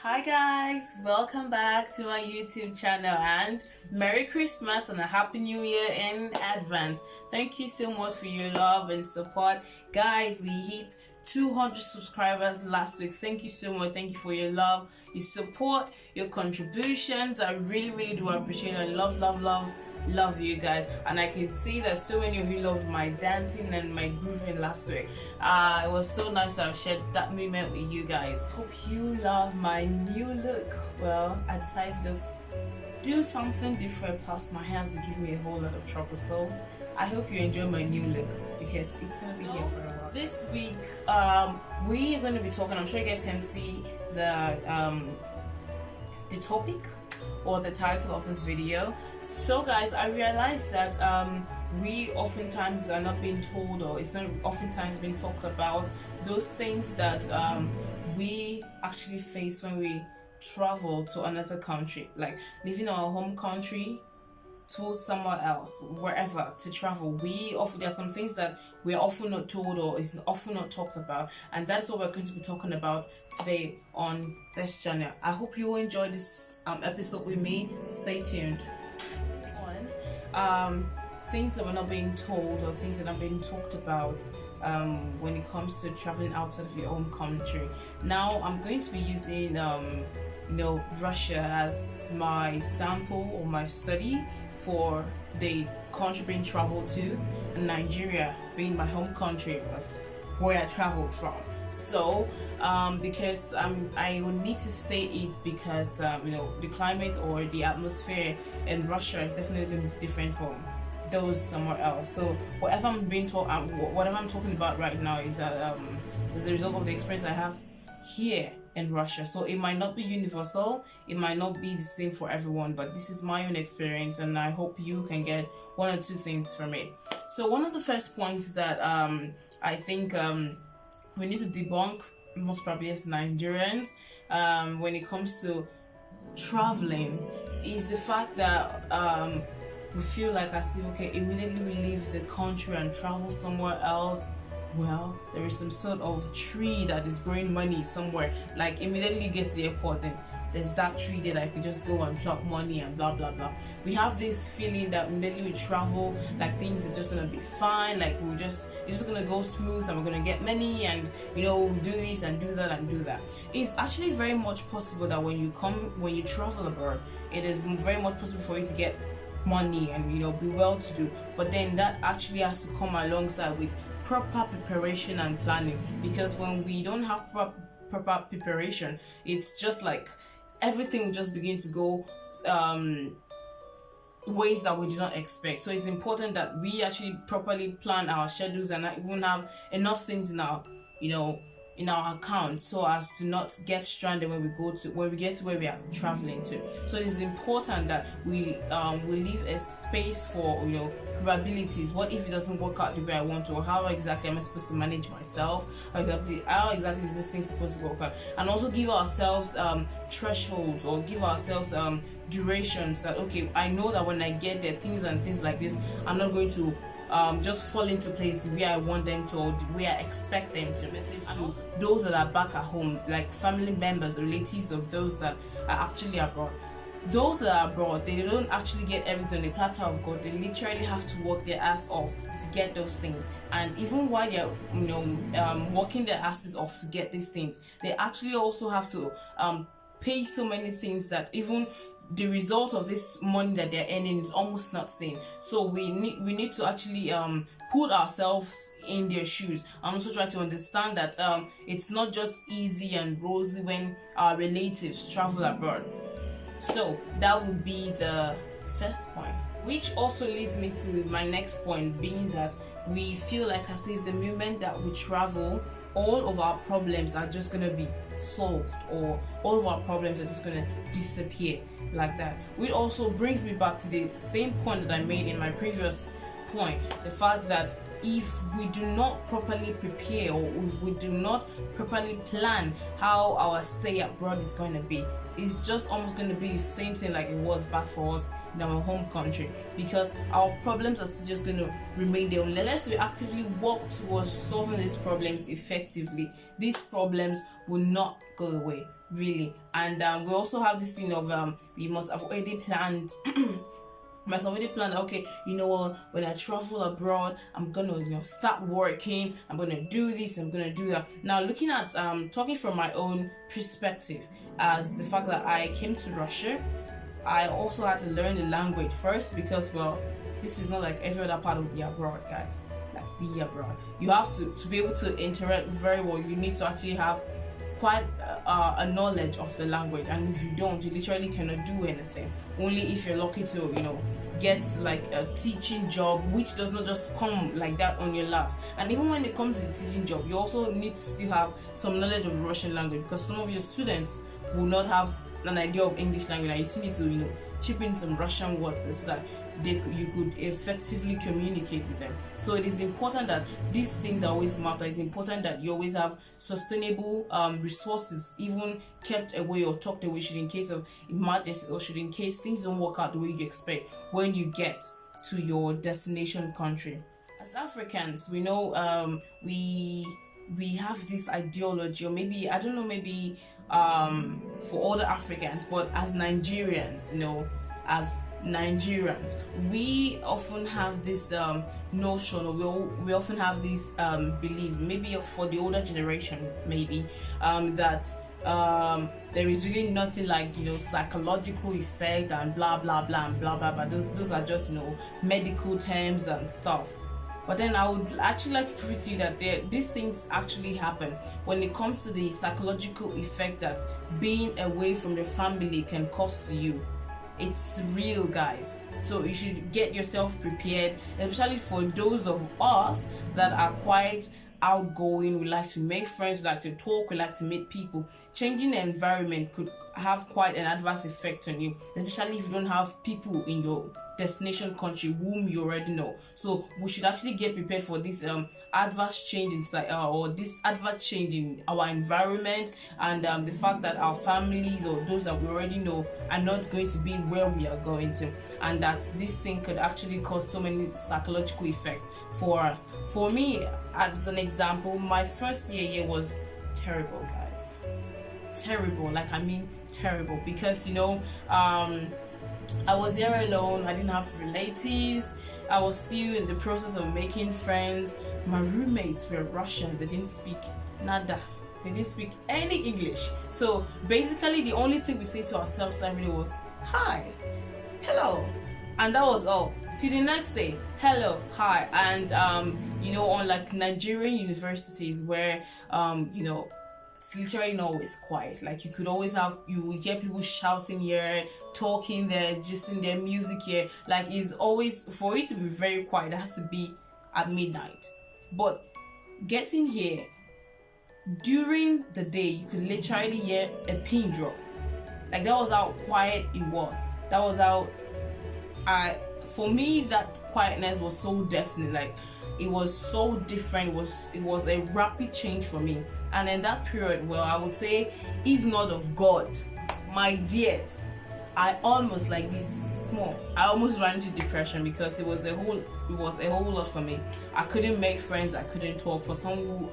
Hi guys, welcome back to my YouTube channel and Merry Christmas and a Happy New Year in advance. Thank you so much for your love and support. Guys, we hit 200 subscribers last week. Thank you so much. Thank you for your love, your support, your contributions. I really do appreciate it. I love you guys, and I can see that so many of you loved my dancing and my grooving last week. It was so nice to have shared that moment with you guys. Hope you love my new look. Well, I decided to just do something different, plus my hair has to give me a whole lot of trouble, so I hope you enjoy my new look because it's gonna be here for a while. This week we are going to be talking, I'm sure you guys can see the topic or the title of this video. So guys, I realized that we oftentimes are not being told, or it's not oftentimes being talked about, those things that we actually face when we travel to another country, like leaving our home country to somewhere else, wherever to travel. There are some things that we're often not told or is often not talked about, and that's what we're going to be talking about today on this channel. I hope you will enjoy this episode with me. Stay tuned. Things that we're not being told or things that are being talked about when it comes to traveling outside of your own country. Now I'm going to be using Russia as my sample or my study for the country being traveled to, and Nigeria being my home country was where I traveled from. So because I will need to state it because the climate or the atmosphere in Russia is definitely going to be different from those somewhere else. So whatever I'm being told, whatever I'm talking about right now is a result of the experience I have here in Russia. So it might not be universal, it might not be the same for everyone, but this is my own experience and I hope you can get one or two things from it. So one of the first points that I think we need to debunk, most probably as Nigerians, when it comes to traveling, is the fact that we feel like as if, okay, immediately we leave the country and travel somewhere else, well, there is some sort of tree that is growing money somewhere. Like immediately you get to the airport, then there's that tree there that I could just go and drop money and blah blah blah. We have this feeling that immediately we travel, like things are just gonna be fine, like it's just gonna go smooth and we're gonna get money and do this and do that and do that. It's actually very much possible that when you travel abroad, it is very much possible for you to get money and be well to do, but then that actually has to come alongside with proper preparation and planning, because when we don't have proper preparation, it's just like everything will just begin to go ways that we do not expect. So it's important that we actually properly plan our schedules and even have enough things in our in our account so as to not get stranded when we get to where we are traveling to. So it is important that we leave a space for probabilities. What if it doesn't work out the way I want to, or how exactly am I supposed to manage myself, how exactly is this thing supposed to work out, and also give ourselves thresholds or give ourselves durations that, okay, I know that when I get there, things like this, I'm not going to just fall into place the way I want them to or the way I expect them to. Message to those that are back at home, like family members, relatives of those that are actually abroad. Those that are abroad, they don't actually get everything on the platter of God. They literally have to work their ass off to get those things. And even while they're working their asses off to get these things, they actually also have to pay so many things that even the result of this money that they're earning is almost not seen. So we need to actually put ourselves in their shoes and also try to understand that it's not just easy and rosy when our relatives travel abroad. So that would be the first point, which also leads me to my next point, being that we feel like as if the moment that we travel, all of our problems are just gonna be solved, or all of our problems are just gonna disappear like that. Which also brings me back to the same point that I made in my previous point, the fact that if we do not properly prepare or if we do not properly plan how our stay abroad is going to be, it's just almost going to be the same thing like it was back for us in our home country, because our problems are still just going to remain there unless we actively work towards solving these problems effectively. These problems will not go away. really. And we also have this thing of we must have already planned must already plan, okay, you know what, when I travel abroad, I'm gonna, start working, I'm gonna do this, I'm gonna do that. Now, looking at talking from my own perspective, as the fact that I came to Russia, I also had to learn the language first, because, well, this is not like every other part of the abroad, guys. Like the abroad, you have to be able to interact very well. You need to actually have quite a knowledge of the language, and if you don't, you literally cannot do anything. Only if you're lucky to get like a teaching job, which does not just come like that on your laps. And even when it comes to the teaching job, you also need to still have some knowledge of Russian language, because some of your students will not have an idea of English language, and you still need to chip in some Russian words so that you could effectively communicate with them. So it is important that these things are always mapped. It's important that you always have sustainable resources, even kept away or tucked away, should in case of emergency, or should in case things don't work out the way you expect when you get to your destination country. As Africans, we know we have this ideology, or maybe, I don't know, maybe for other Africans, but as Nigerians, we often have this notion, or we often have this belief, maybe for the older generation, maybe that there is really nothing like psychological effect and blah blah blah and blah blah blah. Those are just medical terms and stuff. But then I would actually like to prove to you that these things actually happen when it comes to the psychological effect that being away from your family can cause to you. It's real, guys. So you should get yourself prepared, especially for those of us that are quite outgoing. We like to make friends, we like to talk, we like to meet people. Changing the environment could have quite an adverse effect on you, especially if you don't have people in your destination country whom you already know. So we should actually get prepared for this adverse change inside or this adverse change in our environment, and the fact that our families or those that we already know are not going to be where we are going to, and that this thing could actually cause so many psychological effects for us. For me, as an example, my first year was terrible, guys. Terrible, like I mean terrible, because I was there alone. I didn't have relatives. I was still in the process of making friends. My roommates were Russian. They didn't speak nada. They didn't speak any English. So basically, the only thing we say to ourselves every day was hi, hello, and that was all. Till the next day, hello, hi, and on like Nigerian universities where it's literally not always quiet. Like you will hear people shouting here, talking there, just in their music here. Like it's always, for it to be very quiet, it has to be at midnight. But getting here during the day, you could literally hear a pin drop. Like that was how quiet it was. That was how for me, that quietness was so deafening. Like it was so different. It was a rapid change for me. And in that period, well, I would say, if not of God, my dears, I almost like this small. I almost ran into depression, because it was a whole lot for me. I couldn't make friends. I couldn't talk. For someone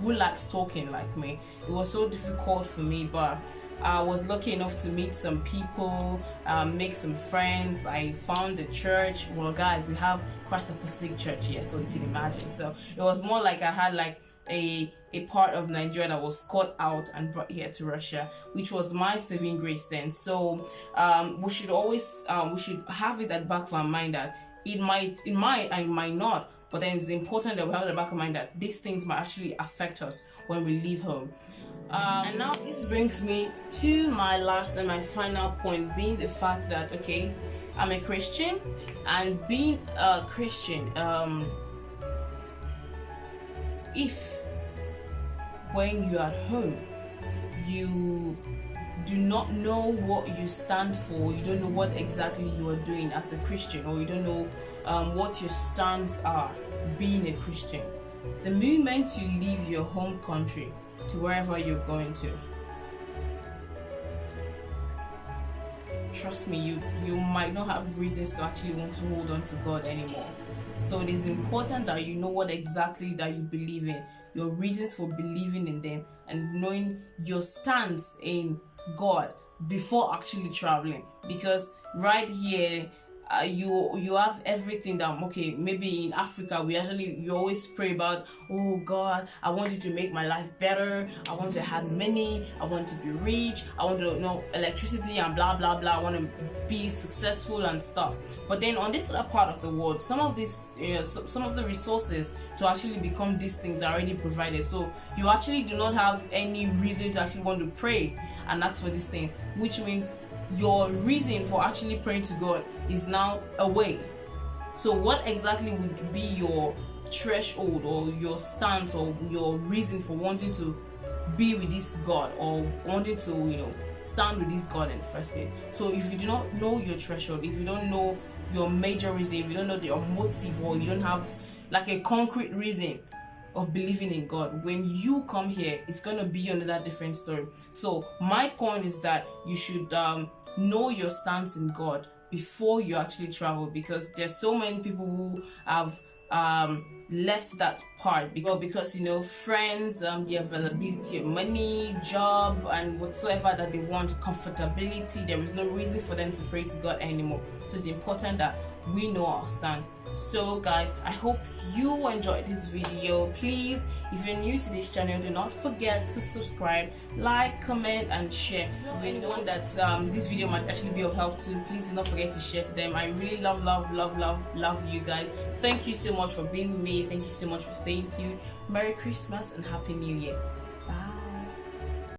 who likes talking like me, it was so difficult for me. But I was lucky enough to meet some people, make some friends. I found the church. Well, guys, we have Christ Apostolic Church here, so you can imagine. So it was more like I had like a part of Nigeria that was cut out and brought here to Russia, which was my saving grace then. So we should always we should have it at the back of our mind that it might and it might not. But then it's important that we have at the back of our mind that these things might actually affect us when we leave home. And now this brings me to my last and my final point, being the fact that, okay, I'm a Christian, and being a Christian, if when you're at home, you do not know what you stand for, you don't know what exactly you are doing as a Christian, or you don't know what your stands are being a Christian, the moment you leave your home country to wherever you're going to, trust me, you might not have reasons to actually want to hold on to God anymore. So it is important that you know what exactly that you believe in, your reasons for believing in them, and knowing your stance in God before actually traveling, because right here you have everything that, okay, maybe in Africa you always pray about, oh God, I want you to make my life better, I want to have money, I want to be rich, I want to know electricity and blah blah blah, I want to be successful and stuff. But then on this other part of the world, some of the resources to actually become these things are already provided, so you actually do not have any reason to actually want to pray and ask for these things, which means your reason for actually praying to God is now away. So what exactly would be your threshold or your stance or your reason for wanting to be with this God or wanting to, stand with this God in the first place? So if you do not know your threshold, if you don't know your major reason, if you don't know your motive, or you don't have like a concrete reason of believing in God, when you come here, it's gonna be another different story. So my point is that you should know your stance in God before you actually travel, because there's so many people who have left that part because friends, the availability of money, job, and whatsoever that they want, comfortability, there is no reason for them to pray to God anymore. So it's important that we know our stance. So guys, I hope you enjoyed this video. Please, if you're new to this channel, do not forget to subscribe, like, comment, and share. If anyone that this video might actually be of help to, please do not forget to share to them. I really love you guys. Thank you so much for being with me. Thank you so much for staying tuned. Merry Christmas and Happy New Year.